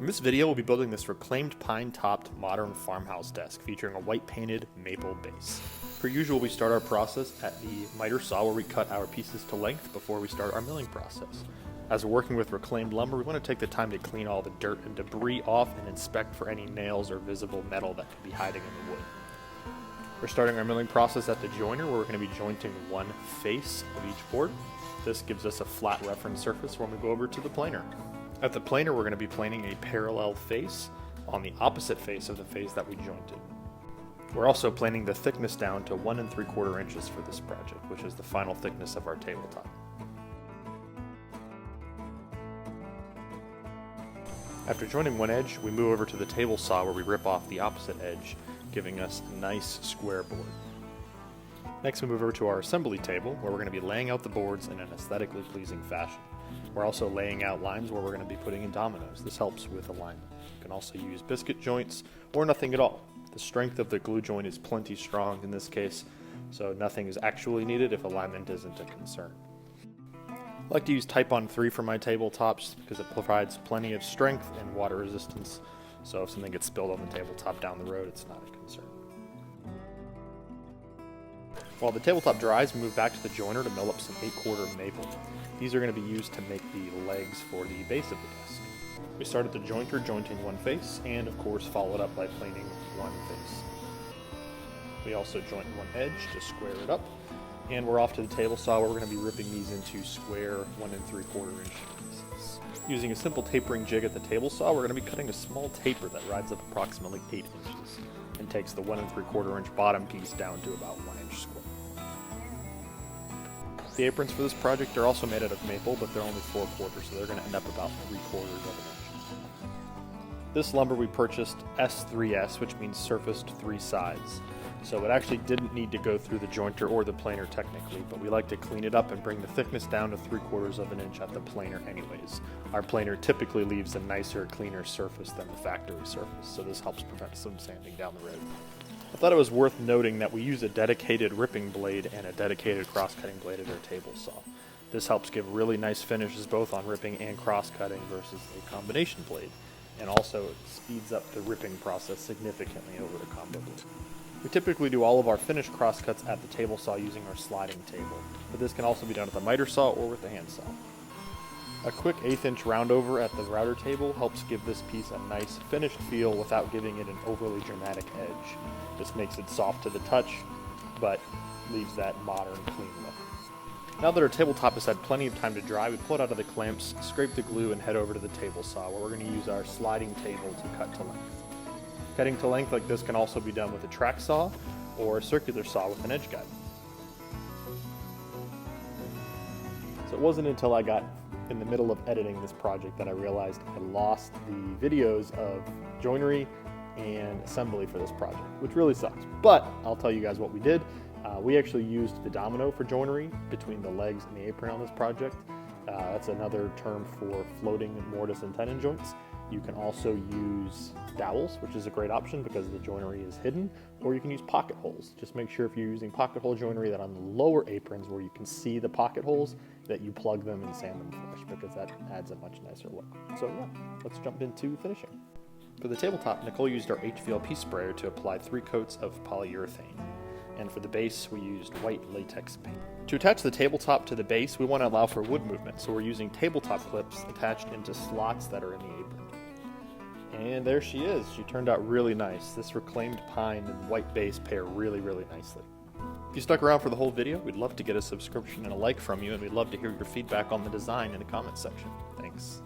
In this video, we'll be building this reclaimed pine-topped modern farmhouse desk featuring a white-painted maple base. Per usual, we start our process at the miter saw where we cut our pieces to length before we start our milling process. As we're working with reclaimed lumber, we want to take the time to clean all the dirt and debris off and inspect for any nails or visible metal that could be hiding in the wood. We're starting our milling process at the joiner where we're going to be jointing one face of each board. This gives us a flat reference surface when we go over to the planer. At the planer, we're going to be planing a parallel face on the opposite face of the face that we jointed. We're also planing the thickness down to 1 3/4 inches for this project, which is the final thickness of our tabletop. After joining one edge, we move over to the table saw where we rip off the opposite edge, giving us a nice square board. Next, we move over to our assembly table where we're going to be laying out the boards in an aesthetically pleasing fashion. We're also laying out lines where we're going to be putting in dominoes. This helps with alignment. You can also use biscuit joints or nothing at all. The strength of the glue joint is plenty strong in this case, so nothing is actually needed if alignment isn't a concern. I like to use Type-on 3 for my tabletops because it provides plenty of strength and water resistance, so if something gets spilled on the tabletop down the road, it's not a concern. While the tabletop dries, we move back to the joiner to mill up some 8/4 maple. These are going to be used to make the legs for the base of the desk. We start at the jointer jointing one face, and of course follow it up by planing one face. We also joint one edge to square it up, and we're off to the table saw where we're going to be ripping these into square 1 3/4 inch pieces. Using a simple tapering jig at the table saw, we're going to be cutting a small taper that rides up approximately 8 inches and takes the 1 3/4 inch bottom piece down to about 1 inch square. The aprons for this project are also made out of maple, but they're only 4/4, so they're going to end up about 3/4 of an inch. This lumber we purchased S3S, which means surfaced 3 sides. So it actually didn't need to go through the jointer or the planer technically, but we like to clean it up and bring the thickness down to 3/4 of an inch at the planer anyways. Our planer typically leaves a nicer, cleaner surface than the factory surface, so this helps prevent some sanding down the road. I thought it was worth noting that we use a dedicated ripping blade and a dedicated cross-cutting blade at our table saw. This helps give really nice finishes both on ripping and cross-cutting versus a combination blade, and also it speeds up the ripping process significantly over the combo blade. We typically do all of our finished cross-cuts at the table saw using our sliding table, but this can also be done at the miter saw or with the hand saw. A quick 1/8 inch roundover at the router table helps give this piece a nice finished feel without giving it an overly dramatic edge. This makes it soft to the touch, but leaves that modern, clean look. Now that our tabletop has had plenty of time to dry, we pull it out of the clamps, scrape the glue, and head over to the table saw where we're going to use our sliding table to cut to length. Cutting to length like this can also be done with a track saw or a circular saw with an edge guide. So it wasn't until I got in the middle of editing this project that I realized I lost the videos of joinery and assembly for this project, which really sucks. But I'll tell you guys what we did. We actually used the domino for joinery between the legs and the apron on this project. That's another term for floating mortise and tenon joints. You can also use dowels, which is a great option because the joinery is hidden, or you can use pocket holes. Just make sure if you're using pocket hole joinery that on the lower aprons where you can see the pocket holes, that you plug them and sand them flush because that adds a much nicer look. So yeah, let's jump into finishing. For the tabletop, Nicole used our HVLP sprayer to apply 3 coats of polyurethane. And for the base, we used white latex paint. To attach the tabletop to the base, we want to allow for wood movement, so we're using tabletop clips attached into slots that are in the apron. And there she is. She turned out really nice. This reclaimed pine and white base pair really, really nicely. If you stuck around for the whole video, we'd love to get a subscription and a like from you, and we'd love to hear your feedback on the design in the comments section. Thanks.